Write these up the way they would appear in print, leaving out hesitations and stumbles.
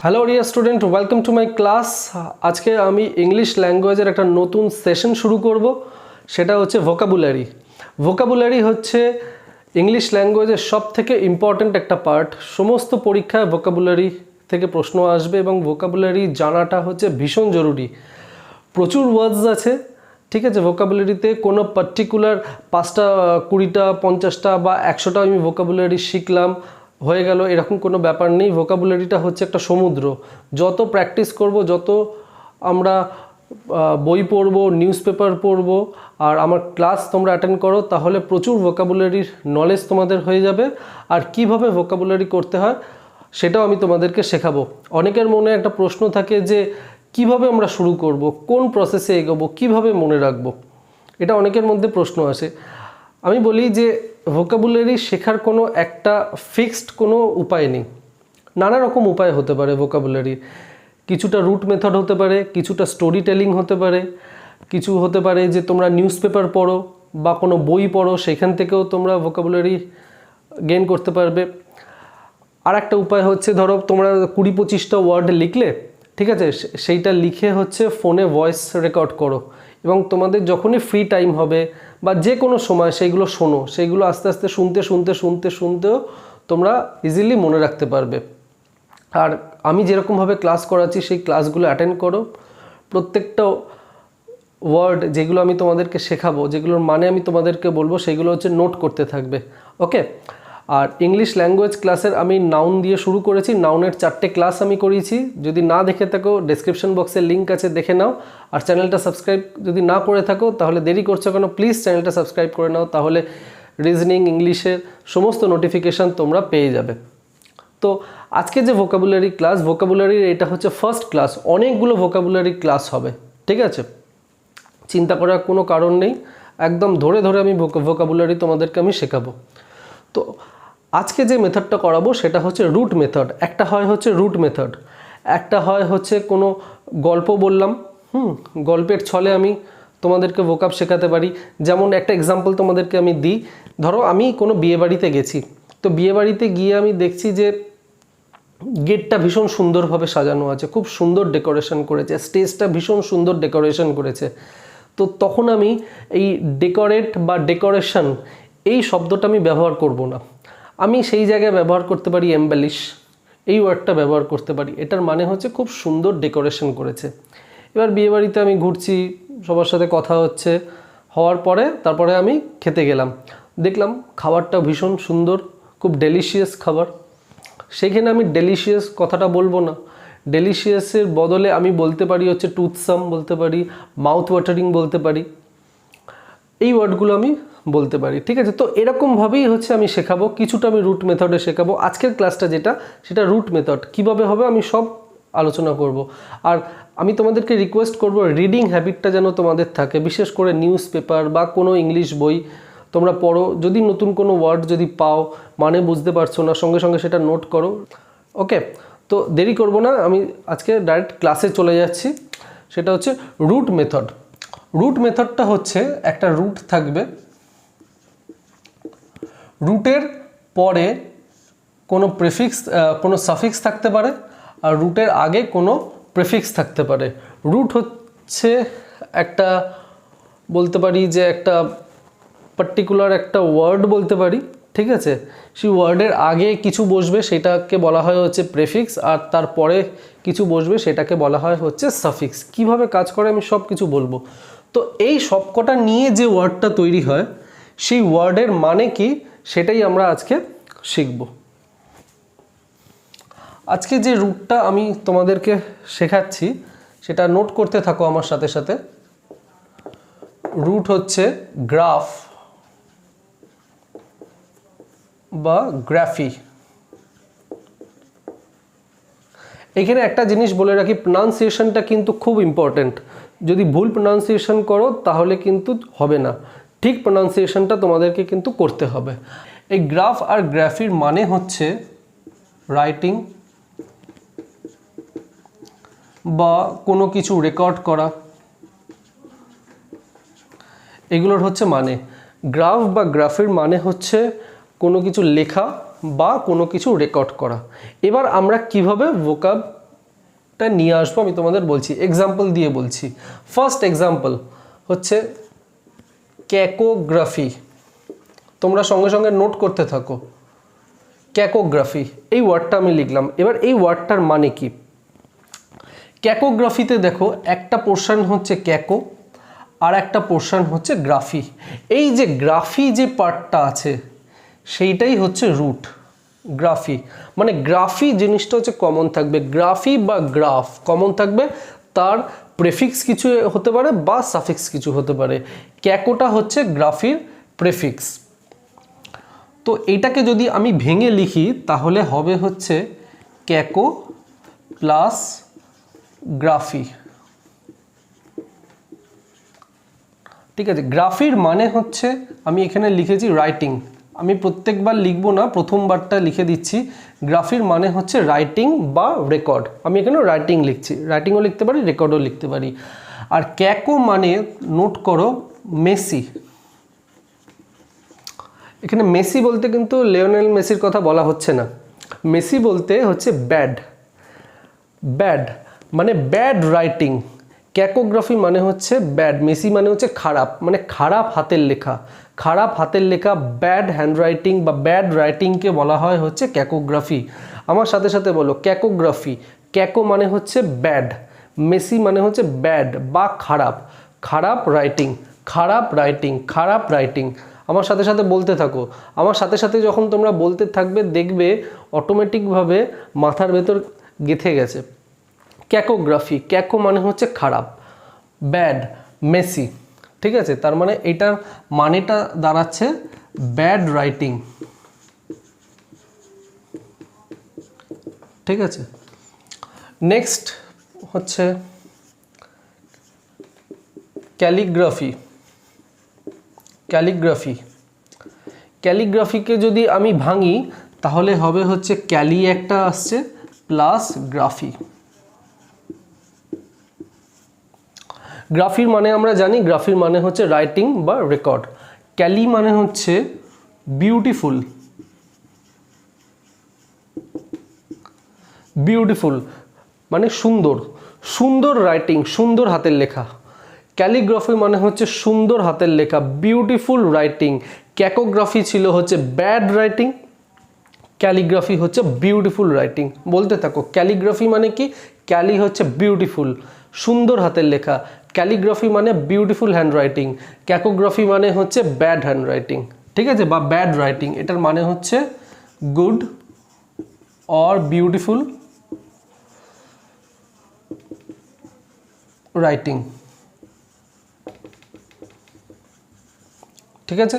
Hello dear student, welcome to my class. আজকে আমি English ল্যাঙ্গুয়েজের একটা নতুন সেশন শুরু করব, সেটা হচ্ছে ভোকাবুলারি। ভোকাবুলারি হচ্ছে ইংলিশ ল্যাঙ্গুয়েজের সব থেকে ইম্পর্ট্যান্ট একটা পার্ট। সমস্ত পরীক্ষায় ভোকাবুলারি থেকে প্রশ্ন আসবে এবং ভোকাবুলারি জানাটা হচ্ছে ভীষণ জরুরি। প্রচুর ওয়ার্ডস আছে, ঠিক আছে। ভোকাবুলারিতে কোনো পার্টিকুলার 5টা 20টা 50টা বা 100টা আমি ভোকাবুলারি শিখলাম হয়ে গেল, এরকম কোনো ব্যাপার নেই। ভোকাবুলারিটা হচ্ছে একটা সমুদ্র। যত প্র্যাকটিস করব, যত আমরা বই পড়ব, নিউজ পেপার পড়ব আর আমার ক্লাস তোমরা অ্যাটেন্ড করো, তাহলে প্রচুর ভোকাবুলারির নলেজ তোমাদের হয়ে যাবে। আর কিভাবে ভোকাবুলারি করতে হয় সেটাও আমি তোমাদেরকে শেখাবো। অনেকের মনে একটা প্রশ্ন থাকে যে কিভাবে আমরা শুরু করব, কোন প্রসেসে এগোবো, কিভাবে মনে রাখবো, এটা অনেকের মধ্যে প্রশ্ন আসে। আমি বলি যে ভোকাবুলারি শেখার কোনো একটা ফিক্সড কোনো উপায় নেই। নানা রকম উপায় হতে পারে ভোকাবুলারি। কিছুটা রুট মেথড হতে পারে, কিছুটা স্টোরি টেলিং হতে পারে, কিছু হতে পারে যে তোমরা নিউজ পেপার পড়ো বা কোনো বই পড়ো, সেখান থেকেও তোমরা ভোকাবুলারি গেইন করতে পারবে। আর একটা উপায় হচ্ছে, ধরো তোমরা 20-25টা ওয়ার্ড লিখলে, ঠিক আছে, সেইটা লিখে হচ্ছে ফোনে ভয়েস রেকর্ড করো এবং তোমাদের যখনই ফ্রি টাইম হবে বা যে কোনো সময় সেইগুলো শোনো, সেইগুলো আস্তে আস্তে শুনতেও তোমরা ইজিলি মনে রাখতে পারবে। আর আমি যেরকমভাবে ক্লাস করাচ্ছি সেই ক্লাসগুলো অ্যাটেন্ড করো। প্রত্যেকটা ওয়ার্ড যেগুলো আমি তোমাদেরকে শেখাবো, যেগুলোর মানে আমি তোমাদেরকে বলবো, সেগুলো হচ্ছে নোট করতে থাকবে, ওকে। আর ইংলিশ ল্যাঙ্গুয়েজ ক্লাসের আমি নাউন দিয়ে শুরু করেছি। নাউনের 4টে ক্লাস আমি করিয়েছি। যদি না দেখে থাকো, ডেসক্রিপশন বক্সে লিঙ্ক আছে, দেখে নাও। আর চ্যানেলটা সাবস্ক্রাইব যদি না করে থাকো তাহলে দেরি করছো কেন, প্লিজ চ্যানেলটা সাবস্ক্রাইব করে নাও, তাহলে রিজনিং, ইংলিশের সমস্ত নোটিফিকেশান তোমরা পেয়ে যাবে। তো আজকে যে ভোকাবুলারি ক্লাস, ভোকাবুলারির এটা হচ্ছে ফার্স্ট ক্লাস। অনেকগুলো ভোকাবুলারি ক্লাস হবে, ঠিক আছে। চিন্তা করার কোনো কারণ নেই, একদম ধরে ধরে আমি ভোকাবুলারি তোমাদেরকে আমি শেখাবো। তো আজকে যে মেথডটা করাবো সেটা হচ্ছে রুট মেথড। একটা হয় হচ্ছে রুট মেথড, একটা হয় হচ্ছে কোনো গল্প বললাম, গল্পের ছলে আমি তোমাদেরকে ভোকাব শেখাতে পারি। যেমন একটা এক্সাম্পল তোমাদেরকে আমি দিই। ধরো আমি কোনো বিয়েবাড়িতে গেছি, তো বিয়েবাড়িতে গিয়ে আমি দেখছি যে গেটটা ভীষণ সুন্দরভাবে সাজানো আছে, খুব সুন্দর ডেকোরেশন করেছে, স্টেজটা ভীষণ সুন্দর ডেকোরেশন করেছে। তো তখন আমি এই ডেকোরেট বা ডেকোরেশন এই শব্দটা আমি ব্যবহার করব না, আমি সেই জায়গায় ব্যবহার করতে পারি এমবেলিশ, এই ওয়ার্ডটা ব্যবহার করতে পারি। এটার মানে হচ্ছে খুব সুন্দর ডেকোরেশন করেছে। এবার বিয়েবাড়িতে আমি ঘুরছি, সবার সাথে কথা হচ্ছে, হওয়ার পরে তারপরে আমি খেতে গেলাম, দেখলাম খাবারটা ভীষণ সুন্দর, খুব ডেলিশিয়াস খাবার। সেইখানে আমি ডেলিশিয়াস কথাটা বলবো না, ডেলিশিয়াসের বদলে আমি বলতে পারি হচ্ছে টুথসাম বলতে পারি, মাউথ ওয়াটারিং বলতে পারি, এই ওয়ার্ডগুলো আমি বলতে পারি, ঠিক আছে। তো এরকমভাবেই হচ্ছে আমি শেখাবো, কিছুটা আমি রুট মেথডে শেখাবো। আজকের ক্লাসটা যেটা, সেটা রুট মেথড কীভাবে হবে আমি সব আলোচনা করব। আর আমি তোমাদেরকে রিকোয়েস্ট করব, রিডিং হ্যাবিটটা যেন তোমাদের থাকে, বিশেষ করে নিউজ পেপার বা কোনো ইংলিশ বই তোমরা পড়ো। যদি নতুন কোনো ওয়ার্ড যদি পাও, মানে বুঝতে পারছো না, সঙ্গে সঙ্গে সেটা নোট করো, ওকে। তো দেরি করব না, আমি আজকে ডাইরেক্ট ক্লাসে চলে যাচ্ছি। সেটা হচ্ছে রুট মেথড। রুট মেথডটা হচ্ছে একটা রুট থাকবে, রুটের পরে কোনো প্রিফিক্স, কোনো সাফিক্স থাকতে পারে, আর রুটের আগে কোনো প্রিফিক্স থাকতে পারে। রুট হচ্ছে একটা, বলতে পারি যে একটা পার্টিকুলার একটা ওয়ার্ড বলতে পারি, ঠিক আছে। সেই ওয়ার্ডের আগে কিছু বসবে, সেটাকে বলা হয় হচ্ছে প্রিফিক্স, আর তারপরে কিছু বসবে, সেটাকে বলা হয় হচ্ছে সাফিক্স। কিভাবে কাজ করে আমি সব কিছু বলবো। তো এই সবকটা নিয়ে যে ওয়ার্ডটা তৈরি হয়, সেই ওয়ার্ডের মানে কি সেটাই আমরা আজকে শিখব। আজকে যে রুটটা আমি তোমাদেরকে শেখাচ্ছি সেটা নোট করতে থাকো আমার সাথে সাথে। রুট হচ্ছে গ্রাফ বা গ্রাফি। এখানে একটা জিনিস বলে রাখি, প্রনাউন্সিয়েশনটা কিন্তু খুব ইম্পর্টেন্ট। যদি ভুল প্রনাউন্সিয়েশন করো তাহলে কিন্তু হবে না, ঠিক প্রনাউন্সিয়েশনটা তোমাদেরকে কিন্তু করতে হবে। এই গ্রাফ আর গ্রাফির মানে হচ্ছে রাইটিং বা কোনো কিছু রেকর্ড করা, এগুলোর হচ্ছে মানে। গ্রাফ বা গ্রাফির মানে হচ্ছে কোনো কিছু লেখা বা কোনো কিছু রেকর্ড করা। এবার আমরা কিভাবে ভোকাব টা নিয়ে আসবো, আমি তোমাদের বলছি, এক্সাম্পল দিয়ে বলছি। ফার্স্ট এক্সাম্পল হচ্ছে ক্যাকোগ্রাফি। তোমরা সঙ্গে সঙ্গে নোট করতে থাকো। ক্যাকোগ্রাফি, এই ওয়ার্ডটা আমি লিখলাম। এবার এই ওয়ার্ডটার মানে কি? ক্যাকোগ্রাফিতে দেখো একটা পোর্শন হচ্ছে ক্যাকো আর একটা পোর্শন হচ্ছে গ্রাফি। এই যে গ্রাফি যে পার্টটা আছে সেইটাই হচ্ছে রুট। গ্রাফি মানে গ্রাফি জিনিসটা হচ্ছে কমন থাকবে, গ্রাফি বা গ্রাফ কমন থাকবে, তার প্রেফিক্স কিছু হতে পারে বা সাফিক্স কিছু হতে পারে। ক্যাকোটা হচ্ছে গ্রাফির প্রেফিক্স। তো এইটাকে যদি আমি ভেঙে লিখি তাহলে হবে হচ্ছে ক্যাকো প্লাস গ্রাফি। ঠিক আছে, গ্রাফির মানে হচ্ছে, আমি এখানে লিখেছি রাইটিং, আমি প্রত্যেকবার লিখবো না, প্রথমবারটা লিখে দিচ্ছি। গ্রাফির মানে হচ্ছে রাইটিং বা রেকর্ড। আমি এখানে রাইটিং লিখছি, রাইটিংও লিখতে পারি, রেকর্ডও লিখতে পারি। আর ক্যাকো মানে নোট করো মেসি। এখানে মেসি বলতে কিন্তু লিওনেল মেসির কথা বলা হচ্ছে না, মেসি বলতে হচ্ছে ব্যাড। ব্যাড মানে ব্যাড রাইটিং। ক্যাকোগ্রাফি মানে হচ্ছে ব্যাড, মেসি মানে হচ্ছে খারাপ, মানে খারাপ হাতের লেখা। খারাপ হাতের লেখা, ব্যাড হ্যান্ডরাইটিং বা ব্যাড রাইটিংকে বলা হয় হচ্ছে ক্যাকোগ্রাফি। আমার সাথে সাথে বলো ক্যাকোগ্রাফি। ক্যাকো মানে হচ্ছে ব্যাড, মেসি মানে হচ্ছে ব্যাড বা খারাপ। খারাপ রাইটিং, খারাপ রাইটিং, খারাপ রাইটিং। আমার সাথে সাথে বলতে থাকো। আমার সাথে সাথে যখন তোমরা বলতে থাকবে দেখবে অটোমেটিকভাবে মাথার ভেতর গেঁথে গেছে। ক্যাকোগ্রাফি, ক্যাকো মানে হচ্ছে খারাপ, ব্যাড, মেসি। ঠিক আছে, তার মানে এটার মানেটা দাঁড়াচ্ছে ব্যাড রাইটিং। ঠিক আছে, নেক্সট হচ্ছে ক্যালিগ্রাফি। ক্যালিগ্রাফি, ক্যালিগ্রাফিকে যদি আমি ভাঙি তাহলে হবে হচ্ছে ক্যালি একটা আসছে প্লাস গ্রাফি। গ্রাফির মানে আমরা জানি, গ্রাফির মানে হচ্ছে রাইটিং বা রেকর্ড। ক্যালি মানে হচ্ছে বিউটিফুল। বিউটিফুল মানে সুন্দর, সুন্দর রাইটিং, সুন্দর হাতের লেখা। ক্যালিগ্রাফি মানে হচ্ছে সুন্দর হাতের লেখা, বিউটিফুল রাইটিং। ক্যাকোগ্রাফি ছিল হচ্ছে ব্যাড রাইটিং, ক্যালিগ্রাফি হচ্ছে বিউটিফুল রাইটিং। বলতে থাকো, ক্যালিগ্রাফি মানে কি? ক্যালি হচ্ছে বিউটিফুল, সুন্দর হাতের লেখা। ক্যালিগ্রাফি মানে বিউটিফুল হ্যান্ড রাইটিং, ক্যাকোগ্রাফি মানে হচ্ছে ব্যাড হ্যান্ড রাইটিং। ঠিক আছে, বা ব্যাড রাইটিং, এটার মানে হচ্ছে গুড অর বিউটিফুল রাইটিং। ঠিক আছে,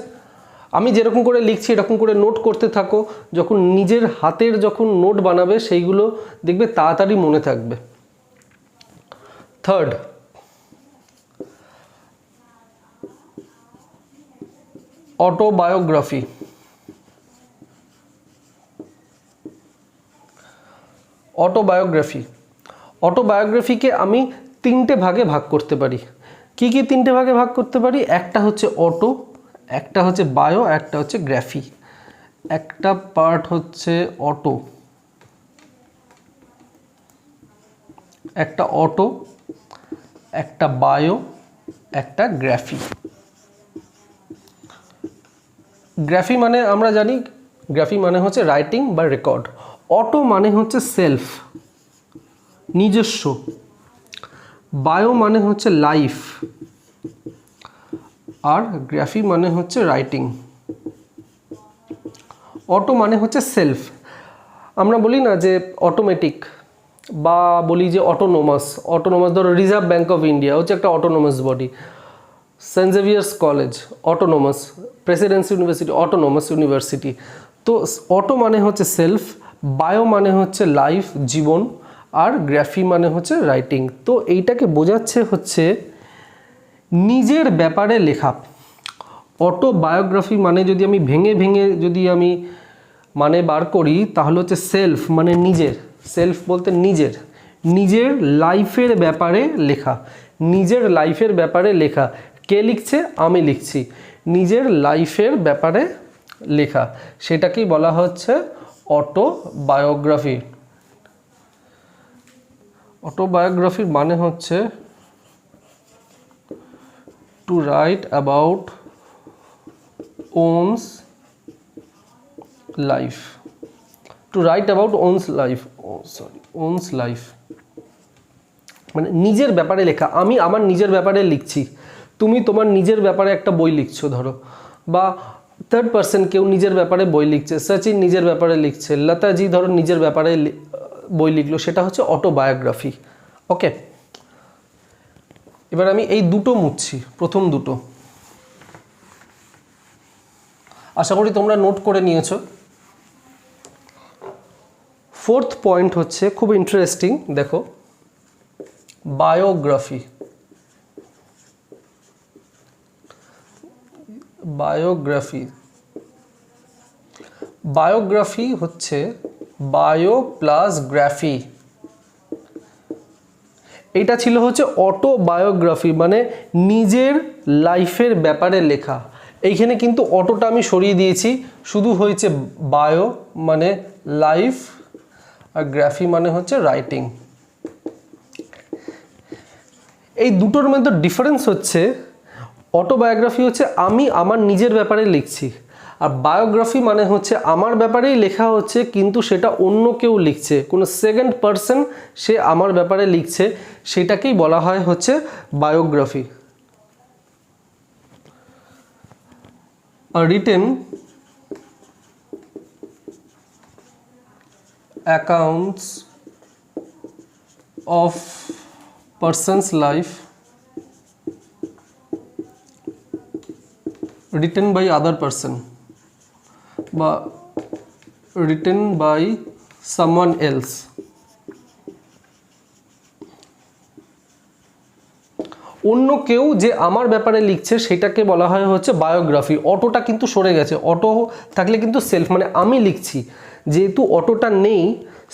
আমি যেরকম করে লিখছি এরকম করে নোট করতে থাকো। যখন নিজের হাতের যখন নোট বানাবে সেইগুলো দেখবে তাড়াতাড়ি মনে থাকবে। Third, autobiography. অটোবায়োগ্রাফি, অটোবায়োগ্রাফিকে আমি তিনটে ভাগে ভাগ করতে পারি। কি কি তিনটে ভাগে ভাগ করতে পারি? একটা হচ্ছে অটো, একটা হচ্ছে বায়ো, একটা হচ্ছে গ্রাফি। একটা পার্ট হচ্ছে অটো, একটা অটো, একটা বায়ো, একটা গ্রাফি। গ্রাফি মানে আমরা জানি, গ্রাফি মানে হচ্ছে রাইটিং বা রেকর্ড। অটো মানে হচ্ছে সেলফ, নিজস্ব। বায়ো মানে হচ্ছে লাইফ, আর গ্রাফি মানে হচ্ছে রাইটিং। অটো মানে হচ্ছে সেলফ, আমরা বলি না যে অটোমেটিক, বা বলি যে অটোনোমাস। অটোনোমাস ধরো রিজার্ভ ব্যাঙ্ক অফ ইন্ডিয়া হচ্ছে একটা autonomous body, Saint Xavier's college autonomous, Presidency university autonomous university. তো অটো মানে হচ্ছে সেলফ, বায়ো মানে হচ্ছে লাইফ, জীবন, আর গ্রাফি মানে হচ্ছে রাইটিং। তো এইটাকে বোঝাচ্ছে হচ্ছে নিজের ব্যাপারে লেখা। অটোবায়োগ্রাফি মানে যদি আমি ভেঙে ভেঙে যদি আমি মানে বার করি তাহলে হচ্ছে সেলফ মানে নিজের, সেলফ বলতে নিজের, নিজের লাইফের ব্যাপারে লেখা। নিজের লাইফের ব্যাপারে লেখা। কে লিখছে? আমি লিখছি। নিজের লাইফের ব্যাপারে লেখা, সেটাকেই বলা হচ্ছে অটোবায়োগ্রাফি। অটোবায়োগ্রাফির মানে হচ্ছে to write about one's life, to write about one's life, one's life মানে নিজের ব্যাপারে লেখা। আমি আমার নিজের ব্যাপারে লিখছি, তুমি তোমার নিজের ব্যাপারে একটা বই লিখছো ধরো, বা থার্ড পার্সন কেউ নিজের ব্যাপারে বই লিখছে, সচিন নিজের ব্যাপারে লিখছে, লতাজি ধরো নিজের ব্যাপারে বই লিখলো, সেটা হচ্ছে অটোবায়োগ্রাফি। ওকে, এবার আমি এই দুটো মুছছি, প্রথম দুটো। আশা করি তোমরা নোট করে নিয়েছো। ফোর্থ পয়েন্ট হচ্ছে খুব ইন্টারেস্টিং, দেখো, বায়োগ্রাফি। বায়োগ্রাফি, বায়োগ্রাফি হচ্ছে বায়ো প্লাস গ্রাফি। এটা ছিল হচ্ছে অটোবায়োগ্রাফি মানে নিজের লাইফের ব্যাপারে লেখা। এইখানে কিন্তু অটোটা আমি সরিয়ে দিয়েছি, শুধু হয়েছে বায়ো মানে লাইফ আর গ্রাফি মানে হচ্ছে রাইটিং। এই দুটোর মধ্যে ডিফারেন্স হচ্ছে অটোবায়োগ্রাফি হচ্ছে আমি আমার নিজের ব্যাপারে লিখছি, আর বায়োগ্রাফি মানে হচ্ছে আমার ব্যাপারেই লেখা হচ্ছে কিন্তু সেটা অন্য কেউ লিখছে, কোনো সেকেন্ড পারসন সে আমার ব্যাপারে লিখছে, সেটাকেই বলা হয় হচ্ছে biography. Written accounts of persons life written by other person বা written by someone else। অন্য কেউ যে আমার ব্যাপারে লিখছে সেটাকে বলা হয় হচ্ছে বায়োগ্রাফি। অটোটা কিন্তু সরে গেছে, অটো থাকলে কিন্তু সেলফ মানে আমি লিখছি, যেহেতু অটোটা নেই,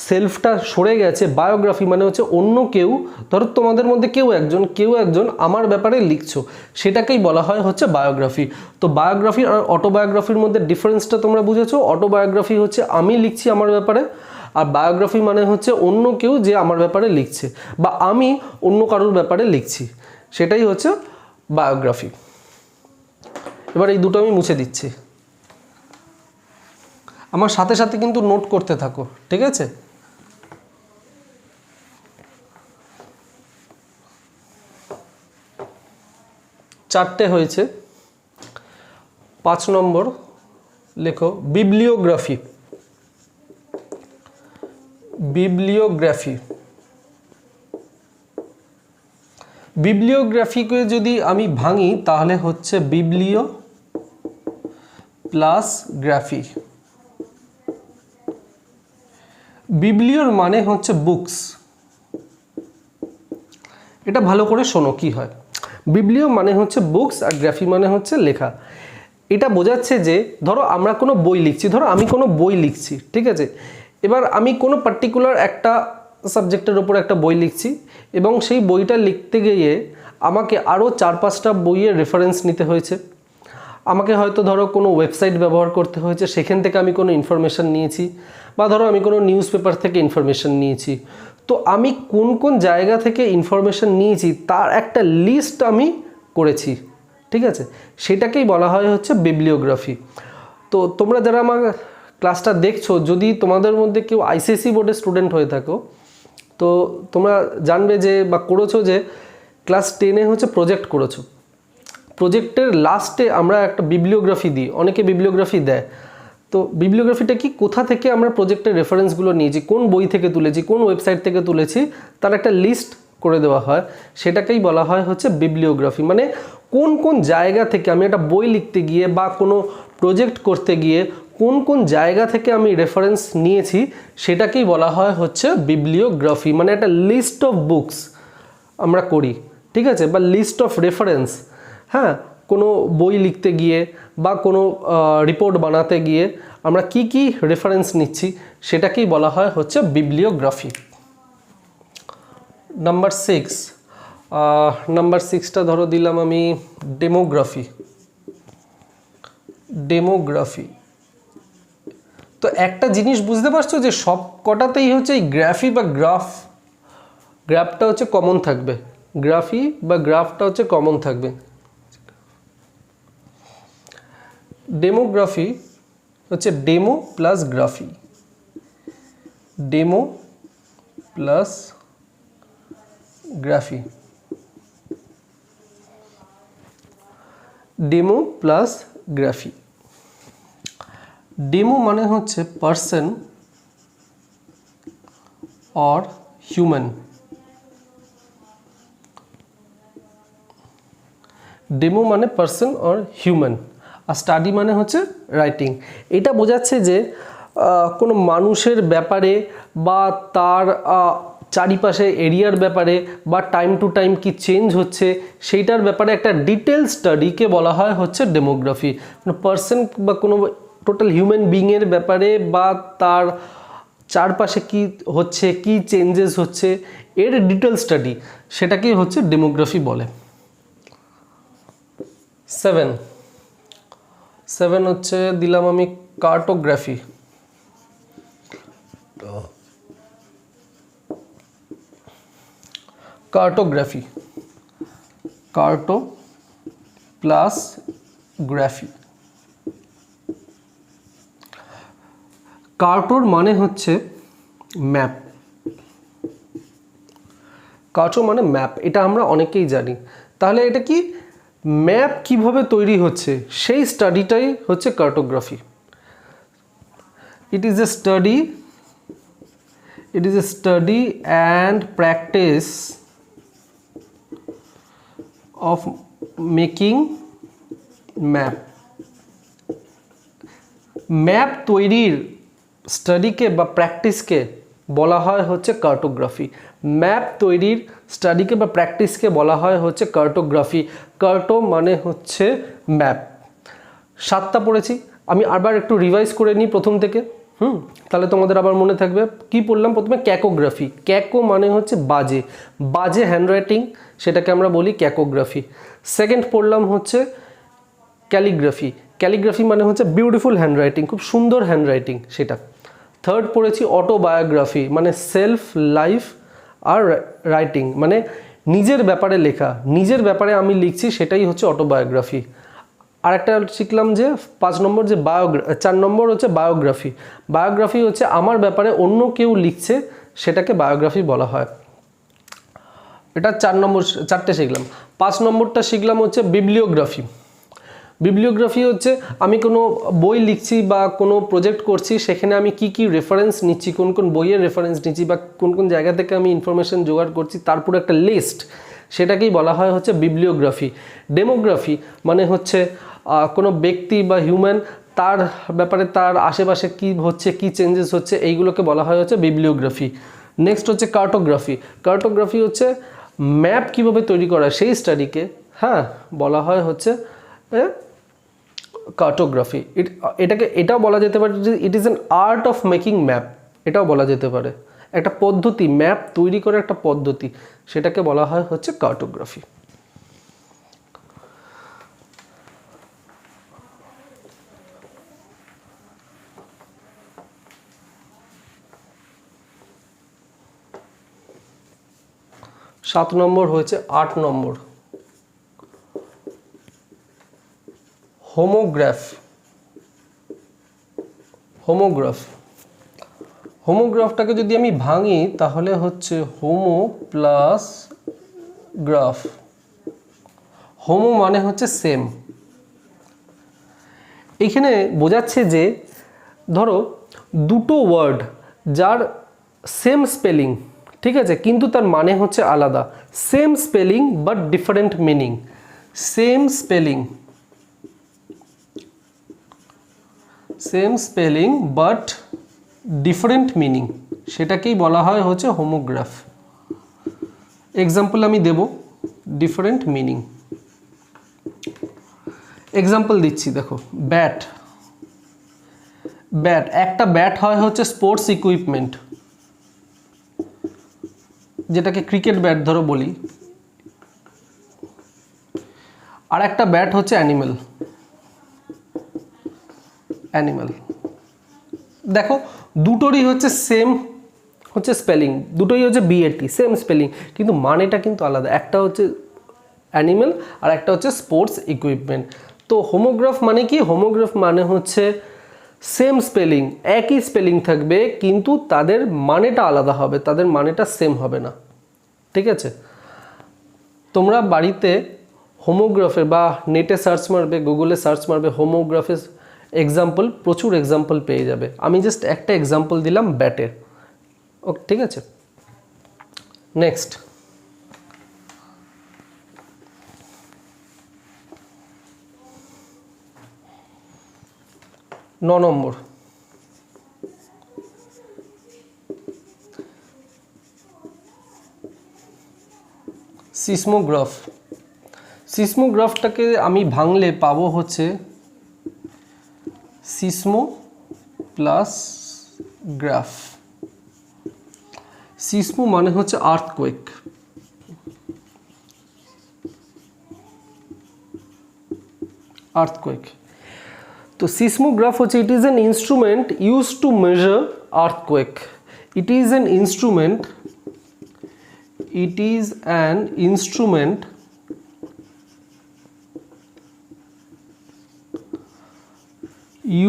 সেলফটা সরে গেছে, বায়োগ্রাফি মানে হচ্ছে অন্য কেউ, ধরো তোমাদের মধ্যে কেউ একজন আমার ব্যাপারে লিখছো, সেটাকেই বলা হয় হচ্ছে বায়োগ্রাফি। তো বায়োগ্রাফি আর অটোবায়োগ্রাফির মধ্যে ডিফারেন্সটা তোমরা বুঝেছো। অটোবায়োগ্রাফি হচ্ছে আমি লিখছি আমার ব্যাপারে, আর বায়োগ্রাফি মানে হচ্ছে অন্য কেউ যে আমার ব্যাপারে লিখছে, বা আমি অন্য কারোর ব্যাপারে লিখছি, সেটাই হচ্ছে বায়োগ্রাফি। এবার এই দুটো আমি মুছে দিচ্ছি, আমার সাথে সাথে কিন্তু নোট করতে থাকো, ঠিক আছে? চারটে হয়েছে। 5 নম্বর লেখো বিবলিওগ্রাফি। বিবলিওগ্রাফি, বিবলিওগ্রাফিকে যদি আমি ভাঙি তাহলে হচ্ছে বিবলিও প্লাস গ্রাফি। বিবলিওর মানে হচ্ছে বুকস, এটা ভালো করে শোনো কি হয়। বিবলিও মানে হচ্ছে বুকস আর গ্রাফি মানে হচ্ছে লেখা। এটা বোঝাচ্ছে যে ধরো আমরা কোনো বই লিখছি, ধরো আমি কোনো বই লিখছি, ঠিক আছে? এবার আমি কোনো পার্টিকুলার একটা সাবজেক্টের ওপর একটা বই লিখছি, এবং সেই বইটা লিখতে গিয়ে আমাকে আরও 4-5টা বইয়ের রেফারেন্স নিতে হয়েছে। আমাকে হয়তো ধরো কোনো ওয়েবসাইট ব্যবহার করতে হয়েছে, সেখান থেকে আমি কোনো ইনফরমেশান নিয়েছি, বা ধরো আমি কোনো নিউজ পেপার থেকে ইনফরমেশান নিয়েছি। তো আমি কোন কোন জায়গা থেকে ইনফরমেশান নিয়েছি তার একটা লিস্ট আমি করেছি, ঠিক আছে? সেটাকেই বলা হয় হচ্ছে বিবলিওগ্রাফি। তো তোমরা যারা আমার ক্লাসটা দেখছো, যদি তোমাদের মধ্যে কেউ আইসিএসসি বোর্ডের স্টুডেন্ট হয়ে থাকো, তো তোমরা জানবে যে বা করেছো যে ক্লাস 10-এ হচ্ছে প্রজেক্ট করেছো। প্রজেক্টের লাস্টে আমরা একটা বিবলিওগ্রাফি দিই, অনেকে বিবলিওগ্রাফি দেয়। তো বিবলিওগ্রাফিটা কি, কোথা থেকে আমরা প্রজেক্টের রেফারেন্সগুলো নিয়েছি, কোন বই থেকে তুলেছি, কোন ওয়েবসাইট থেকে তুলেছি, তার একটা লিস্ট করে দেওয়া হয়, সেটাকেই বলা হয় হচ্ছে বিবলিওগ্রাফি। মানে কোন কোন জায়গা থেকে আমি একটা বই লিখতে গিয়ে বা কোনো প্রজেক্ট করতে গিয়ে কোন কোন জায়গা থেকে আমি রেফারেন্স নিয়েছি, সেটাকেই বলা হয় হচ্ছে বিবলিওগ্রাফি। মানে একটা লিস্ট অফ বুকস আমরা করি, ঠিক আছে, বা লিস্ট অফ রেফারেন্স। হ্যাঁ, কোনো বই লিখতে গিয়ে বা কোনো রিপোর্ট বানাতে গিয়ে আমরা কি কি রেফারেন্স নিচ্ছি, সেটাকেই বলা হয় হচ্ছে বিবলিওগ্রাফি। নাম্বার 6, নাম্বার 6টা ধরো দিলাম আমি ডেমোগ্রাফি। ডেমোগ্রাফি, তো একটা জিনিস বুঝতে পারছো যে সব কটাতেই হচ্ছে এই গ্রাফি বা গ্রাফ গ্রাফটা হচ্ছে কমন থাকবে, গ্রাফি বা গ্রাফটা হচ্ছে কমন থাকবে। ডেমোগ্রাফি হচ্ছে demo plus graphy, demo plus graphy, demo plus graphy. Demo মানে হচ্ছে পার্সন অর হিউম্যান, ডেমো মানে পার্সন অর হিউম্যান, আর স্টাডি মানে হচ্ছে রাইটিং। এটা বোঝাচ্ছে যে কোনো মানুষের ব্যাপারে বা তার চারিপাশে এরিয়ার ব্যাপারে বা টাইম টু টাইম কি চেঞ্জ হচ্ছে সেইটার ব্যাপারে একটা ডিটেল স্টাডিকে বলা হয় হচ্ছে ডেমোগ্রাফি। পার্সন বা কোনো টোটাল হিউম্যান বিইংয়ের ব্যাপারে বা তার চারপাশে কি হচ্ছে, কি চেঞ্জেস হচ্ছে, এর ডিটেল স্টাডি, সেটাকেই হচ্ছে ডেমোগ্রাফি বলে। 7 হচ্ছে দিলাম আমি কার্টোগ্রাফি। Cartography, কার্টো plus গ্রাফি। কার্টোর মানে হচ্ছে ম্যাপ, কার্টো মানে ম্যাপ, এটা আমরা অনেকেই জানি। তাহলে এটা কি ম্যাপ কিভাবে তৈরি হচ্ছে সেই স্টাডিটাই হচ্ছে cartography. It is a study and practice of making map. Map তৈরির স্টাডিকে বা প্র্যাকটিসকে বলা হয় হচ্ছে কার্টোগ্রাফি। ম্যাপ তৈরির স্টাডিকে বা প্র্যাকটিসকে বলা হয় হচ্ছে কার্টোগ্রাফি। কার্টো মানে হচ্ছে ম্যাপ। 7টা পড়েছি, আমি আবার একটু রিভাইজ করে নিই প্রথম থেকে। তাহলে তোমাদের আবার মনে থাকবে। কি পড়লাম প্রথমে? ক্যাকোগ্রাফি। ক্যাকো মানে হচ্ছে বাজে, বাজে হ্যান্ডরাইটিং, সেটাকে আমরা বলি ক্যাকোগ্রাফি। সেকেন্ড পড়লাম হচ্ছে ক্যালিগ্রাফি। ক্যালিগ্রাফি মানে হচ্ছে বিউটিফুল হ্যান্ডরাইটিং, খুব সুন্দর হ্যান্ডরাইটিং সেটা। থার্ড পড়েছি অটোবায়োগ্রাফি, মানে সেলফ লাইফ আর রাইটিং, মানে নিজের ব্যাপারে লেখা, নিজের ব্যাপারে আমি লিখছি, সেটাই হচ্ছে অটোবায়োগ্রাফি। আর একটা শিখলাম যে 4 নম্বর হচ্ছে বায়োগ্রাফি। বায়োগ্রাফি হচ্ছে আমার ব্যাপারে অন্য কেউ লিখছে, সেটাকে বায়োগ্রাফি বলা হয়। এটা 4টে শিখলাম। 5 নম্বরটা শিখলাম হচ্ছে বিবলিওগ্রাফি। বিবলিওগ্রাফি হচ্ছে আমি কোনো বই লিখছি বা কোনো প্রজেক্ট করছি, সেখানে আমি কি কি রেফারেন্স নিচ্ছি, কোন কোন বইয়ের রেফারেন্স নিচ্ছি বা কোন কোন জায়গা থেকে আমি ইনফরমেশন জোগাড় করছি, তারপর একটা লিস্ট, সেটাকেই বলা হয় হচ্ছে বিবলিওগ্রাফি। ডেমোগ্রাফি মানে হচ্ছে কোনো ব্যক্তি বা হিউম্যান, তার ব্যাপারে তার আশেপাশে কি হচ্ছে, কি চেঞ্জেস হচ্ছে, এইগুলোকে বলা হয় হচ্ছে বিবলিওগ্রাফি। নেক্সট হচ্ছে কার্টোগ্রাফি। কার্টোগ্রাফি হচ্ছে ম্যাপ কিভাবে তৈরি করা সেই স্টাডিকে বলা হয় হচ্ছে কার্টোগ্রাফি। এটাও বলা যেতে পারে যে ইট is an art of making map, এটাও বলা যেতে পারে। একটা পদ্ধতি, ম্যাপ তৈরি করার একটা পদ্ধতি, সেটাকে বলা হয় হচ্ছে কার্টোগ্রাফি। সাত নম্বর হয়েছে 8 নম্বর হোমোগ্রাফ। হোমোগ্রাফটাকে যদি আমি ভাঙি তাহলে হচ্ছে হোমো প্লাস গ্রাফ। হোমো মানে হচ্ছে সেম। এখানে বোঝাচ্ছে যে ধরো দুটো ওয়ার্ড যার সেম স্পেলিং, ঠিক আছে, কিন্তু তার মানে হচ্ছে আলাদা। Same spelling but different meaning. Same spelling but different meaning, সেটাকেই বলা হয় হচ্ছে হোমোগ্রাফ। এক্সাম্পল আমি দেব, ডিফারেন্ট মিনিং। এক্সাম্পল দিচ্ছি, দেখো ব্যাট। একটা ব্যাট হয় হচ্ছে স্পোর্টস ইকুইপমেন্ট, যেটাকে ক্রিকেট ব্যাট ধরো বলি। আর একটা ব্যাট হচ্ছে অ্যানিমেল। দেখো দুটোরই হচ্ছে সেম হচ্ছে স্পেলিং, দুটোই হচ্ছে বিএটি, সেম স্পেলিং, কিন্তু মানেটা কিন্তু আলাদা। একটা হচ্ছে অ্যানিমেল আর একটা হচ্ছে স্পোর্টস ইকুইপমেন্ট। তো হোমোগ্রাফ মানে কি? হোমোগ্রাফ মানে হচ্ছে সেম স্পেলিং, একই স্পেলিং থাকবে কিন্তু তাদের মানেটা আলাদা হবে, তাদের মানেটা সেম হবে না। ঠিক আছে? তোমরা বাড়িতে হোমোগ্রাফের বা নেটে সার্চ মারবে, গুগলে সার্চ মারবে হোমোগ্রাফের এক্সাম্পল, প্রচুর এক্সাম্পল পেয়ে যাবে। আমি জাস্ট একটা এক্সাম্পল দিলাম ব্যাটের। ওকে, ঠিক আছে। নেক্সট, নম্বর, সিসমোগ্রাফ। সিসমোগ্রাফটাকে আমি ভাঙলে পাবো হচ্ছে সিসমো প্লাস গ্রাফ। সিসমো মানে হচ্ছে আর্থকোয়েক, আর্থকোয়েক। তো সিসমোগ্রাফ হচ্ছে it is an instrument use to measure earthquake. It is an instrument, it is an instrument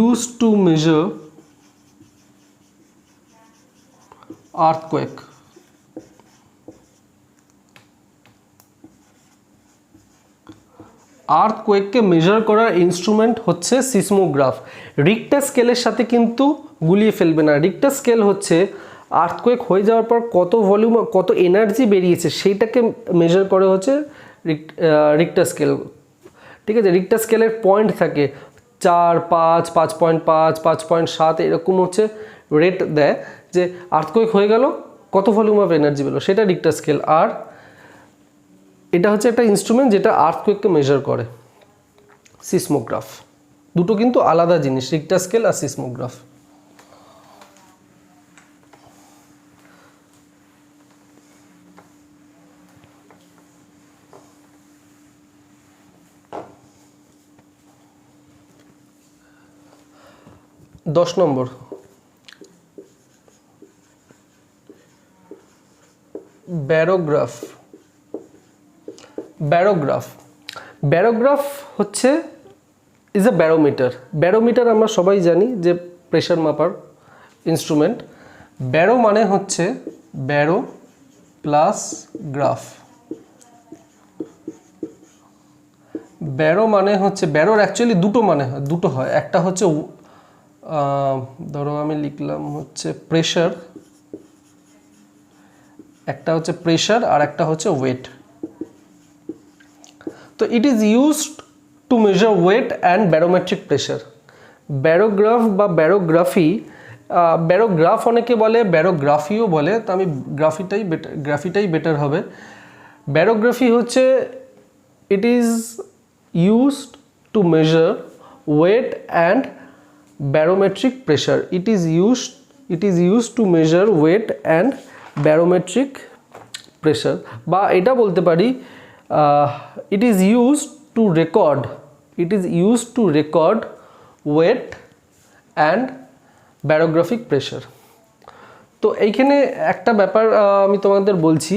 used to measure earthquake. আর্থকোয়েককে মেজার করার ইনস্ট্রুমেন্ট হচ্ছে সিসমোগ্রাফ। রিক্টার স্কেলের সাথে কিন্তু গুলিয়ে ফেলবে না। রিক্টার স্কেল হচ্ছে আর্থকোয়েক হয়ে যাওয়ার পর কত ভলিউম, কত এনার্জি বেরিয়েছে সেইটাকে মেজার করে হচ্ছে রিক্টার স্কেল। ঠিক আছে? রিক্টার স্কেলের পয়েন্ট থাকে 4, 5, 5.5, 5.7 এরকম হচ্ছে রেট দেয় যে আর্থকোয়েক হয়ে গেল, কত ভলিউম অফ এনার্জি পেলো, সেটা রিক্টার স্কেল। আর এটা হচ্ছে একটা ইনস্ট্রুমেন্ট যেটা আর্থকোয়েককে মেজার করে, সিসমোগ্রাফ। দুটো কিন্তু আলাদা জিনিস, রিক্টার স্কেল আর সিসমোগ্রাফ। দশ নম্বর, ব্যারোগ্রাফ। ব্যারোগ্রাফ, ব্যারোগ্রাফ হচ্ছে ইজ এ ব্যারোমিটার। ব্যারোমিটার আমরা সবাই জানি যে প্রেশার মাপার ইনস্ট্রুমেন্ট। ব্যারো মানে হচ্ছে ব্যারো প্লাস গ্রাফ। ব্যারো মানে হচ্ছে, ব্যারোর অ্যাকচুয়ালি দুটো মানে হয়, দুটো হয়। একটা হচ্ছে ধরো আমি লিখলাম হচ্ছে প্রেশার, একটা হচ্ছে প্রেশার আর একটা হচ্ছে ওয়েট। তো it is used to measure weight and barometric pressure. Barograph বা ব্যারোগ্রাফি, ব্যারোগ্রাফ অনেকে বলে, ব্যারোগ্রাফিও বলে, তো আমি গ্রাফিটাই বেটার হবে। ব্যারোগ্রাফি হচ্ছে it is used to measure weight and barometric pressure. It is used to measure weight and barometric pressure, বা এটা বলতে পারি it is used to record weight and barographic pressure. তো এইখানে একটা ব্যাপার আমি তোমাদের বলছি,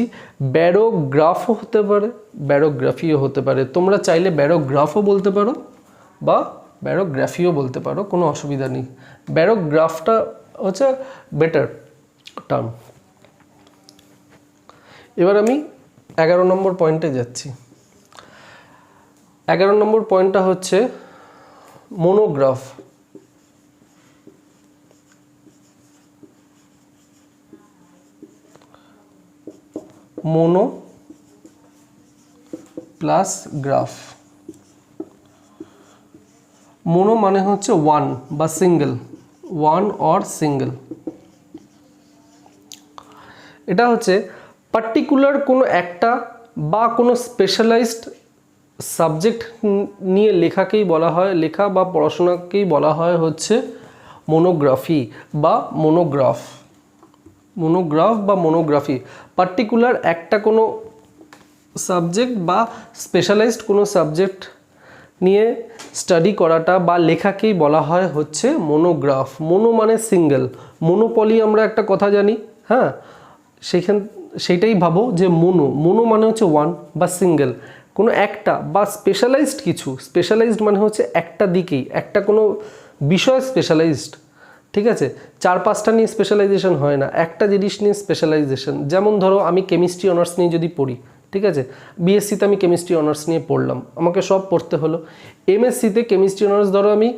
ব্যারোগ্রাফও হতে পারে, ব্যারোগ্রাফিও হতে পারে। তোমরা চাইলে ব্যারোগ্রাফও বলতে পারো বা ব্যারোগ্রাফিও বলতে পারো, কোনো অসুবিধা নেই। ব্যারোগ্রাফটা হচ্ছে বেটার টার্ম। এবার আমি 11 নম্বর পয়েন্টে যাচ্ছি। 11 নম্বর পয়েন্টটা হচ্ছে monograph. Mono plus graph. Mono মানে হচ্ছে ওয়ান বা সিঙ্গেল, ওয়ান অর সিঙ্গেল। এটা হচ্ছে পার্টিকুলার কোনো একটা বা কোনো স্পেশালাইজড সাবজেক্ট নিয়ে লেখাকেই বলা হয়, লেখা বা পড়াশোনাকেই বলা হয় হচ্ছে মোনোগ্রাফি বা মোনোগ্রাফ। মোনোগ্রাফ বা মোনোগ্রাফি পার্টিকুলার একটা কোনো সাবজেক্ট বা স্পেশালাইজড কোনো সাবজেক্ট নিয়ে স্টাডি করাটা বা লেখাকেই বলা হয় হচ্ছে মোনোগ্রাফ। মোনো মানে সিঙ্গেল, মোনোপলি আমরা একটা কথা জানি, হ্যাঁ, সেইটাই ভাবো যে মোনো, মোনো মানে হচ্ছে ওয়ান বা সিঙ্গেল, কোনো একটা বা স্পেশালাইজড কিছু, স্পেশালাইজড মানে হচ্ছে একটা দিকেই, একটা কোনো বিষয় স্পেশালাইজড, ঠিক আছে, 4-5টা নিয়ে স্পেশালাইজেশন হয় না, একটা জিনিস নিয়ে স্পেশালাইজেশন। যেমন ধরো আমি কেমিস্ট্রি অনার্স নিয়ে যদি পড়ি, ঠিক আছে, বিএসসিতে আমি কেমিস্ট্রি অনার্স নিয়ে পড়লাম, আমাকে সব পড়তে হলো। এমএসসিতে কেমিস্ট্রি অনার্স ধরো আমি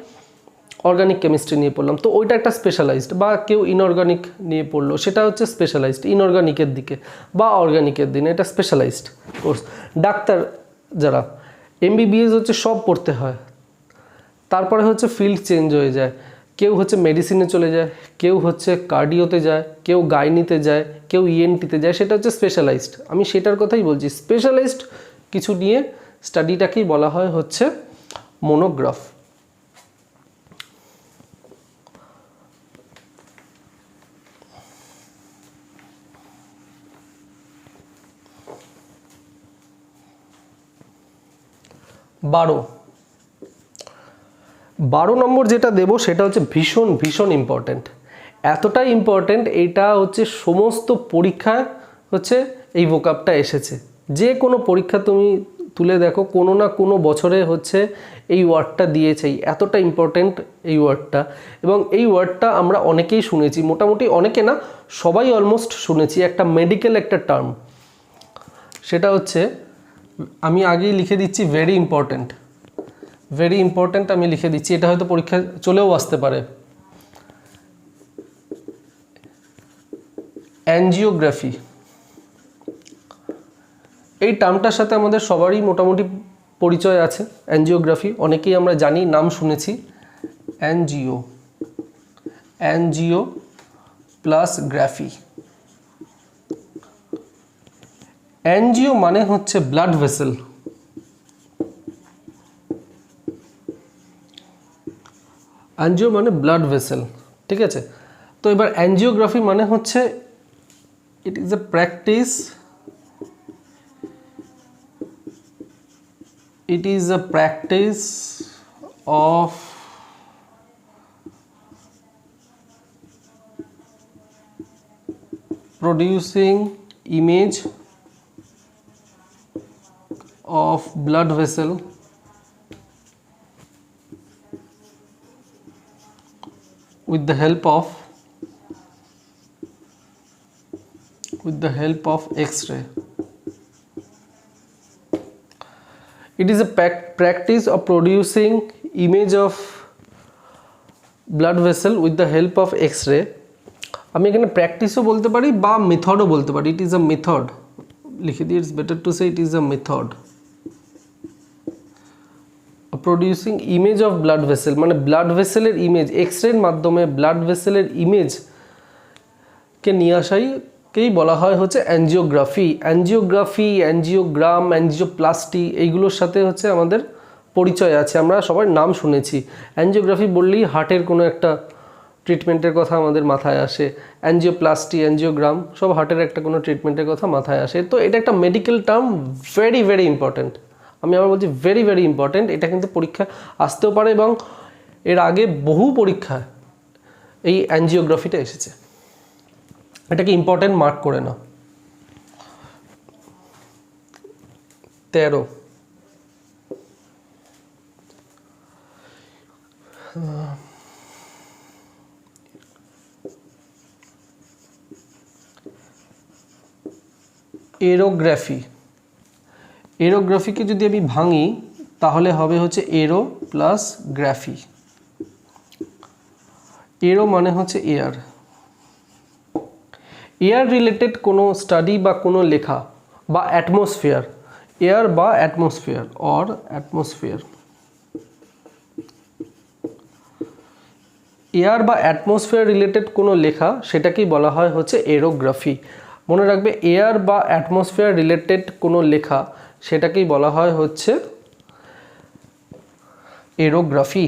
অর্গানিক কেমিস্ট্রি নিয়ে পড়লাম, তো ওইটা একটা স্পেশালাইজড। বা কেউ ইনঅর্গানিক নিয়ে পড়লো, সেটা হচ্ছে স্পেশালাইজড ইনঅর্গানিকের দিকে বা অর্গানিকের দিনে, এটা স্পেশালাইজড কোর্স। ডাক্তার যারা এমবিবিএস হচ্ছে সব পড়তে হয়, তারপরে হচ্ছে ফিল্ড চেঞ্জ হয়ে যায়, কেউ হচ্ছে মেডিসিনে চলে যায়, কেউ হচ্ছে কার্ডিওতে যায়, কেউ গাইনিতে যায়, কেউ ইএনটিতে যায়, সেটা হচ্ছে স্পেশালাইজড। আমি সেটার কথাই বলছি, স্পেশালাইজড কিছু নিয়ে স্টাডিটাকেই বলা হয় হচ্ছে মনোগ্রাফ। বারো নম্বর যেটা দেব সেটা হচ্ছে ভীষণ ভীষণ ইম্পর্ট্যান্ট, এতটাই ইম্পর্ট্যান্ট, এইটা হচ্ছে সমস্ত পরীক্ষায় হচ্ছে এই ভোকাবটা এসেছে। যে কোনো পরীক্ষা তুমি তুলে দেখো, কোনো না কোনো বছরে হচ্ছে এই ওয়ার্ডটা দিয়েছেই, এতটা ইম্পর্ট্যান্ট এই ওয়ার্ডটা। এবং এই ওয়ার্ডটা আমরা অনেকেই শুনেছি, মোটামুটি অনেকে না, সবাই অলমোস্ট শুনেছি, একটা মেডিকেল একটা টার্ম, সেটা হচ্ছে, আমি আগেই লিখে দিচ্ছি ভেরি ইম্পর্ট্যান্ট, ভেরি ইম্পর্ট্যান্ট আমি লিখে দিচ্ছি, এটা হয়তো পরীক্ষায় চলেও আসতে পারে। অ্যাঞ্জিওগ্রাফি, এই টার্মটার সাথে আমাদের সবারই মোটামুটি পরিচয় আছে। অ্যাঞ্জিওগ্রাফি অনেকেই আমরা জানি, নাম শুনেছি। Angio, angio plus গ্রাফি। অ্যাঞ্জিও মানে হচ্ছে ব্লাড ভেসেল, অ্যাঞ্জিও মানে ব্লাড ভেসেল, ঠিক আছে। তো এবার অ্যাঞ্জিওগ্রাফি মানে হচ্ছে it is a practice, it is a practice of producing image of blood vessel with the help of X-ray. It is a practice of producing image of blood vessel with the help of X-ray. আমি এখানে প্র্যাকটিসও বলতে পারি বা মেথডও বলতে পারি, it is a method, লিখে দিই, it's better to say it is a method. Producing image of blood vessel মানে ব্লাড ভেসেলের ইমেজ, এক্সরের মাধ্যমে ব্লাড ভেসেলের ইমেজকে নিয়ে আসাইকেই বলা হয় হচ্ছে অ্যাঞ্জিওগ্রাফি। অ্যাঞ্জিওগ্রাফি, অ্যাঞ্জিওগ্রাম, অ্যাঞ্জিওপ্লাস্টি, এইগুলোর সাথে হচ্ছে আমাদের পরিচয় আছে, আমরা সবার নাম শুনেছি। অ্যাঞ্জিওগ্রাফি বললেই হার্টের কোনো একটা ট্রিটমেন্টের কথা আমাদের মাথায় আসে, অ্যাঞ্জিওপ্লাস্টি, অ্যাঞ্জিওগ্রাম সব হার্টের একটা কোনো ট্রিটমেন্টের কথা মাথায় আসে। তো এটা একটা medical term, very very important. আমি আবার বলছি ভেরি ভেরি ইম্পর্ট্যান্ট, এটা কিন্তু পরীক্ষা আসতেও পারে এবং এর আগে বহু পরীক্ষা এই অ্যাঞ্জিওগ্রাফিটা এসেছে, এটাকে ইম্পর্ট্যান্ট মার্ক করে নাও। 13 এরোগ্রাফি। এরোগ্রাফিকে যদি আমি ভাঙি তাহলে হবে হচ্ছে এরো প্লাস গ্রাফি। এরো মানে হচ্ছে এয়ার, এয়ার রিলেটেড কোনো স্টাডি বা কোনো লেখা বা অ্যাটমসফিয়ার, এয়ার বা অ্যাটমসফিয়ার অর অ্যাটমসফিয়ার, এয়ার বা অ্যাটমসফিয়ার রিলেটেড কোনো লেখা সেটাকেই বলা হয় হচ্ছে এরোগ্রাফি। মনে রাখবে, এয়ার বা অ্যাটমসফিয়ার রিলেটেড কোনো লেখা সেটাকেই বলা হয় হচ্ছে এরোগ্রাফি।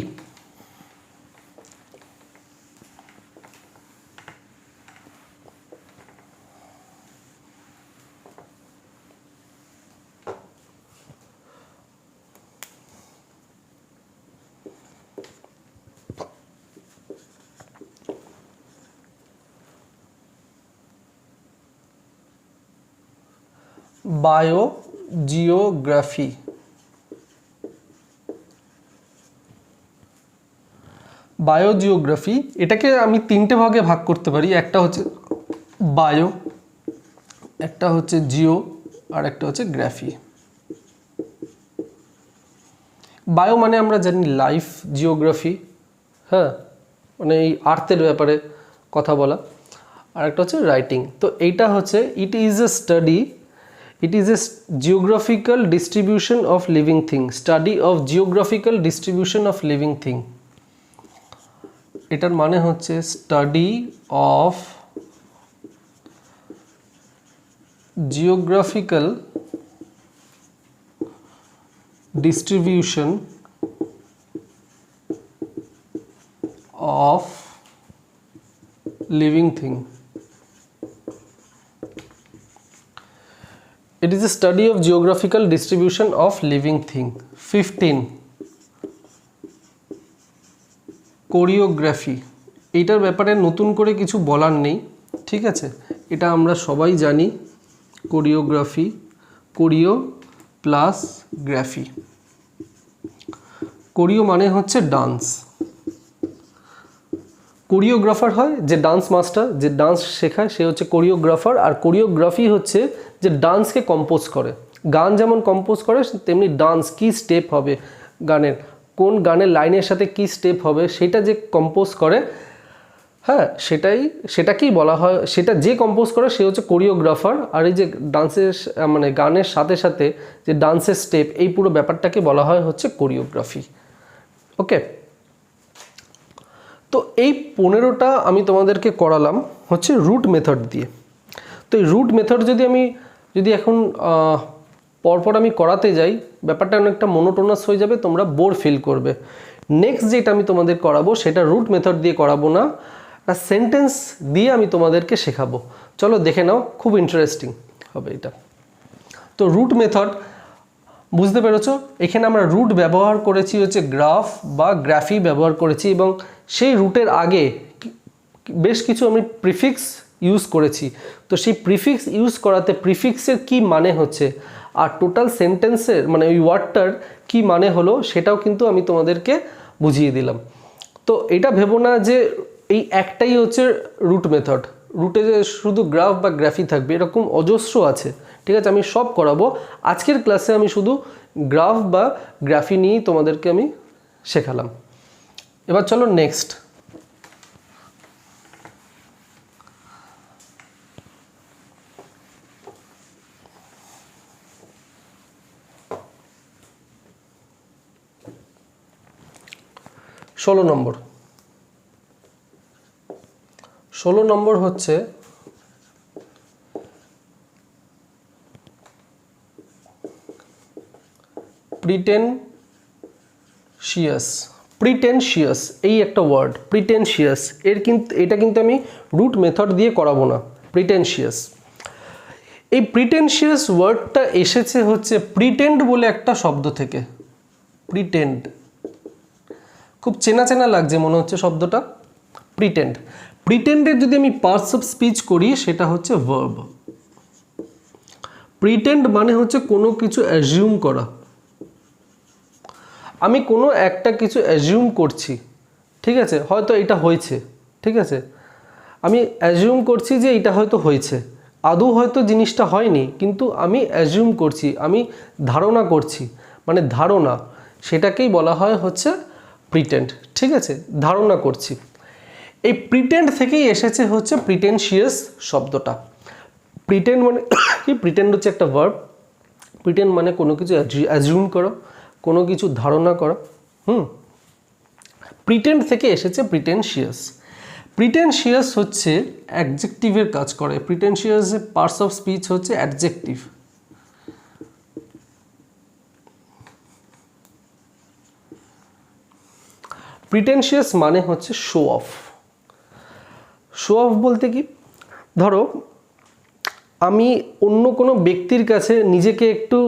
বায়োজিওগ্রাফি। বায়োজিওগ্রাফি এটাকে আমি তিনটে ভাগে ভাগ করতে পারি, একটা হচ্ছে বায়ো, একটা হচ্ছে জিও, আর একটা হচ্ছে গ্রাফি। বায়ো মানে আমরা জানি লাইফ, জিওগ্রাফি হ্যাঁ মানে এই আর্থের ব্যাপারে কথা বলা, আর একটা হচ্ছে রাইটিং। তো এইটা হচ্ছে it is a study, it is a geographical distribution of living thing, study of geographical distribution of living thing. এটার মানে হচ্ছে study of geographical distribution of living thing. It is a study of geographical distribution of living thing. 15 choreography. এইটার ব্যাপারে নতুন করে কিছু বলার নেই, ঠিক আছে, এটা আমরা সবাই জানি। Choreography, কোরিও plus গ্রাফি। কোরিও মানে হচ্ছে ডান্স, কোরিওগ্রাফার হয় যে ডান্স মাস্টার, যে ডান্স শেখায় সে হচ্ছে কোরিওগ্রাফার, আর কোরিওগ্রাফি হচ্ছে যে ডান্সকে কম্পোজ করে। গান যেমন কম্পোজ করে তেমনি ডান্স, কি স্টেপ হবে গানের, কোন গানের লাইনের সাথে কি স্টেপ হবে সেটা যে কম্পোজ করে, হ্যাঁ সেটাকেই বলা হয়, সেটা যে কম্পোজ করে সে হচ্ছে কোরিওগ্রাফার। আর এই যে ডান্সের মানে গানের সাথে সাথে যে ডান্সের স্টেপ, এই পুরো ব্যাপারটাকে বলা হয় হচ্ছে কোরিওগ্রাফি। ওকে, তো এই 15টা আমি তোমাদেরকে করালাম হচ্ছে রুট মেথড দিয়ে। তো এই রুট মেথড যদি এখন পরপর আমি করাতে যাই, ব্যাপারটা অনেকটা মোনোটোনাস হয়ে যাবে, তোমরা বোর ফিল করবে। নেক্সট যেটা আমি তোমাদের করাবো সেটা রুট মেথড দিয়ে করাবো না, একটা সেন্টেন্স দিয়ে আমি তোমাদেরকে শেখাবো। চলো দেখে নাও, খুব ইন্টারেস্টিং হবে এটা। তো রুট মেথড বুঝতে পেরেছো, এখানে আমরা রুট ব্যবহার করেছি হচ্ছে গ্রাফ বা গ্রাফি ব্যবহার করেছি, এবং সেই রুটের আগে বেশ কিছু আমি প্রিফিক্স ইউজ করেছি। তো সেই প্রিফিক্স ইউজ করাতে প্রিফিক্সের কি মানে হচ্ছে আর টোটাল সেন্টেন্সের মানে ওই ওয়ার্ডটার কি মানে হলো সেটাও কিন্তু আমি তোমাদেরকে বুঝিয়ে দিলাম। তো এটা ভেবো না যে এই একটাই হচ্ছে রুট মেথড, রুটে যে শুধু গ্রাফ বা গ্রাফি থাকবে, এরকম অজস্র আছে, ঠিক আছে, আমি সব করাবো। আজকের ক্লাসে আমি শুধু গ্রাফ বা গ্রাফি নিয়েই তোমাদেরকে আমি শেখালাম। এবার চলো নেক্সট। ষোলো নম্বর হচ্ছে প্রিটেনশিয়াস এই একটা ওয়ার্ড, প্রিটেনশিয়াস, এটা কিন্তু আমি রুট মেথড দিয়ে করাবো না। প্রিটেনশিয়াস, এই প্রিটেনশিয়াস ওয়ার্ডটা এসেছে হচ্ছে প্রিটেন্ড বলে একটা শব্দ থেকে। প্রিটেন্ড, খুব চেনা চেনা লাগছে মনে হচ্ছে শব্দটা। প্রিটেন্ডের যদি আমি পার্টস অফ স্পিচ করি সেটা হচ্ছে ভার্ব। প্রিটেন্ড মানে হচ্ছে কোনো কিছু অ্যাজিউম করা, আমি কোনো একটা কিছু অ্যাজিউম করছি, ঠিক আছে, হয়তো এটা হয়েছে, ঠিক আছে, আমি অ্যাজিউম করছি যে এটা হয়তো হয়েছে, আদৌ হয়তো জিনিসটা হয়নি, কিন্তু আমি অ্যাজিউম করছি, আমি ধারণা করছি, মানে ধারণা, সেটাকেই বলা হয় হচ্ছে প্রিটেন্ড, ঠিক আছে, ধারণা করছি। এই প্রিটেন্ড থেকেই এসেছে হচ্ছে প্রিটেনশিয়াস শব্দটা। প্রিটেন্ড মানে কি, প্রিটেন্ড হচ্ছে একটা ভার্ব, প্রিটেন্ড মানে কোনো কিছু অ্যাজিউম করো, কোনো কিছু ধারণা করো। প্রিটেন্ড থেকে এসেছে প্রিটেনশিয়াস। প্রিটেনশিয়াস হচ্ছে অ্যাডজেক্টিভের কাজ করে। প্রিটেনশিয়াসের পার্টস অফ স্পিচ হচ্ছে অ্যাডজেক্টিভ। প্রিটেনশিয়াস মানে হচ্ছে শো অফ। শো অফ বলতে কি, ধরো আমি অন্য কোনো ব্যক্তির কাছে নিজেকে একটু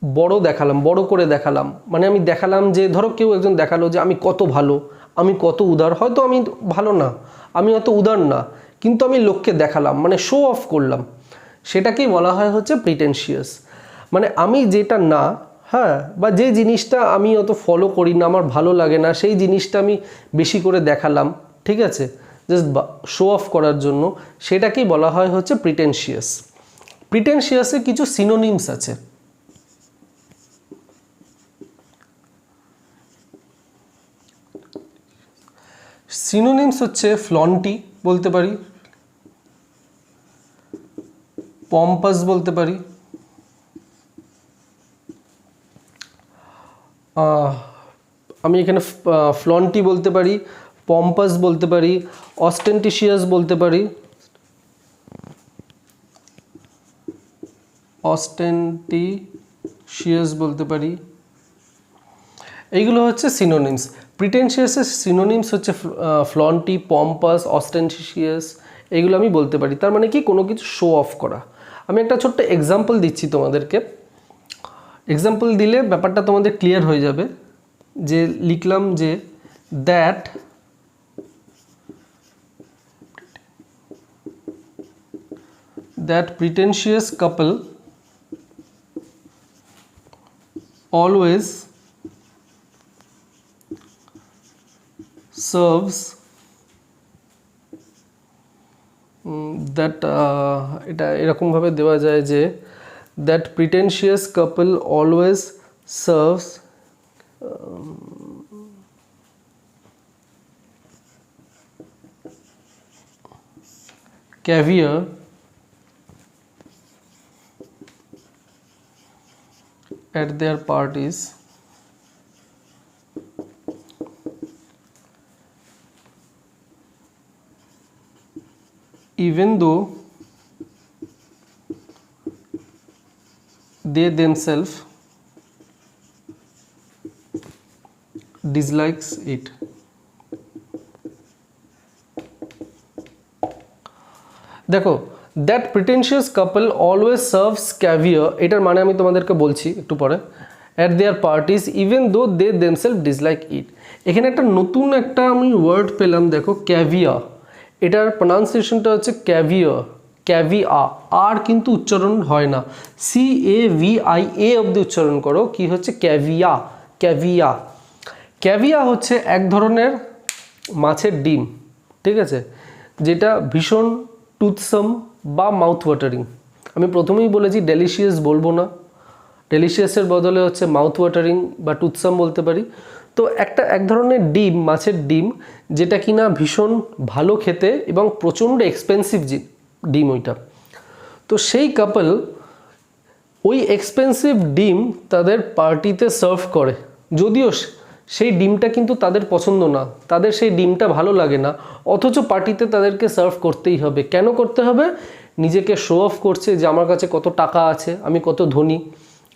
বড় দেখালাম, বড় করে দেখালাম, মানে আমি দেখালাম যে, ধরো কেউ একজন দেখালো যে আমি কত ভালো, আমি কত উদার, হয়তো আমি ভালো না, আমি হয়তো উদার না, কিন্তু আমি লোককে দেখালাম, মানে শো অফ করলাম, সেটাকেই বলা হয় হচ্ছে প্রিটেনশিয়াস। মানে আমি যেটা না, হ্যাঁ, বা যে জিনিসটা আমি অত ফলো করি না, আমার ভালো লাগে না, সেই জিনিসটা আমি বেশি করে দেখালাম, ঠিক আছে, জাস্ট শো অফ করার জন্য, সেটাকেই বলা হয় হচ্ছে প্রিটেনশিয়াস। প্রিটেনশিয়াসে কিছু সিনোনিমস আছে। সিনোনিমস হচ্ছে ফ্লন্টি বলতে পারি, পম্পাস বলতে পারি, আমি এখানে ফ্লন্টি বলতে পারি, পম্পাস বলতে পারি, অস্টেন্টিশিয়াস বলতে পারি, অস্টেন্টিশিয়াস বলতে পারি। এইগুলো হচ্ছে সিনোনিমস। প্রিটেনশিয়াসের সিনোনিমস হচ্ছে ফ্লন্টি, পম্পাস, অস্টেন্টিশিয়াস, এইগুলো আমি বলতে পারি। তার মানে কি, কোনো কিছু শো অফ করা। আমি একটা ছোট্ট এক্সাম্পল দিচ্ছি তোমাদেরকে, এক্সাম্পল দিলে ব্যাপারটা তোমাদের ক্লিয়ার হয়ে যাবে। যে লিখলাম যে that pretentious couple always serves এটা এরকমভাবে দেওয়া যায় যে that pretentious couple always serves caviar at their parties even though they themselves dislikes it. দেখো, that pretentious couple always serves caviar, এটার মানে আমি তোমাদেরকে বলছি একটু পরে। At their parties even though they themself dislike ইট। এখানে একটা নতুন একটা আমি ওয়ার্ড পেলাম, দেখো, ক্যাভিয়ার। এটার প্রনাউন্সিয়েশনটা হচ্ছে ক্যাভিয়ার, ক্যাভিয়া, আর কিন্তু উচ্চারণ হয় না, CAVIA অবধি উচ্চারণ করো। কি হচ্ছে ক্যাভিয়া, ক্যাভিয়া। ক্যাভিয়া হচ্ছে এক ধরনের মাছের ডিম, ঠিক আছে, যেটা ভীষণ টুথসাম বা মাউথ ওয়াটারিং। আমি প্রথমেই বলেছি ডেলিশিয়াস বলবো না, ডেলিশিয়াসের বদলে হচ্ছে মাউথ ওয়াটারিং বা টুথসাম বলতে পারি। তো এক ধরনের ডিম, মাছের ডিম, যেটা কিনা ভীষণ ভালো খেতে এবং প্রচণ্ড এক্সপেন্সিভ ডিম ওইটা। তো সেই কাপল ওই এক্সপেন্সিভ ডিম তাদের পার্টিতে সার্ভ করে, যদিও সেই ডিমটা কিন্তু তাদের পছন্দ না, তাদের সেই ডিমটা ভালো লাগে না, অথচ পার্টিতে তাদেরকে সার্ভ করতেই হবে। কেন করতে হবে? নিজেকে শো অফ করছে যে আমার কাছে কত টাকা আছে, আমি কত ধনী,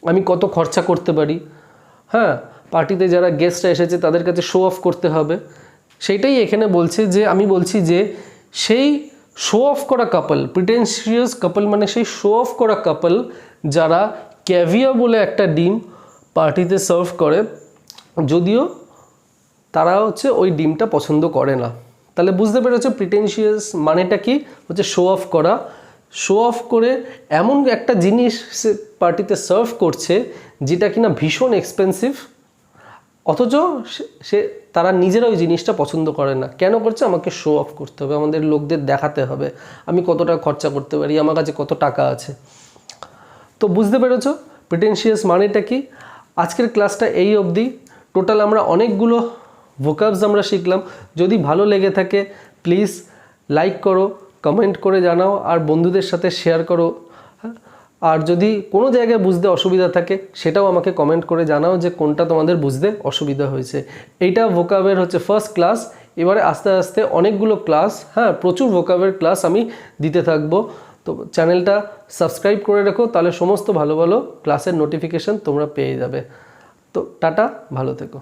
আমি কত খরচা করতে পারি। হ্যাঁ, পার্টিতে যারা গেস্টরা এসেছে তাদের কাছে শো অফ করতে হবে। সেইটাই এখানে বলছে যে, আমি বলছি যে সেই শো অফ করা কাপল, প্রিটেনশিয়াস কাপল মানে সেই শো অফ করা কাপল যারা ক্যাভিয়া বলে একটা ডিম পার্টিতে সার্ভ করে, যদিও তারা হচ্ছে ওই ডিমটা পছন্দ করে না। তাহলে বুঝতে পেরেছো প্রিটেনশিয়াস মানেটা কি, হচ্ছে শো অফ করা। শো অফ করে এমন একটা জিনিস সে পার্টিতে সার্ভ করছে যেটা কিনা ভীষণ এক্সপেন্সিভ, অথচ তারা নিজেরা ওই জিনিসটা পছন্দ করে না। কেন করছে? আমাকে শো অফ করতে হবে, আমাদের লোকদের দেখাতে হবে আমি কতটা খরচা করতে পারি, আমার কাছে কত টাকা আছে। তো বুঝতে পেরেছো প্রিটেনশিয়াস মানেটা কি। আজকের ক্লাসটা এই অবধি। টোটাল আমরা অনেকগুলো ভোকাবস আমরা শিখলাম। যদি ভালো লেগে থাকে প্লিজ লাইক করো, কমেন্ট করে জানাও, আর বন্ধুদের সাথে শেয়ার করো। আর যদি কোনো জায়গায় বুঝতে অসুবিধা থাকে সেটাও আমাকে কমেন্ট করে জানাও যে কোনটা তোমাদের বুঝতে অসুবিধা হয়েছে। এইটা ভোকাবের হচ্ছে ফার্স্ট ক্লাস। এবারে আস্তে আস্তে অনেকগুলো ক্লাস, হ্যাঁ, প্রচুর ভোকাবের ক্লাস আমি দিতে থাকবো। তো চ্যানেলটা সাবস্ক্রাইব করে রাখো, তাহলে সমস্ত ভালো ভালো ক্লাসের নোটিফিকেশান তোমরা পেয়ে যাবে। তো টাটা, ভালো থেকো।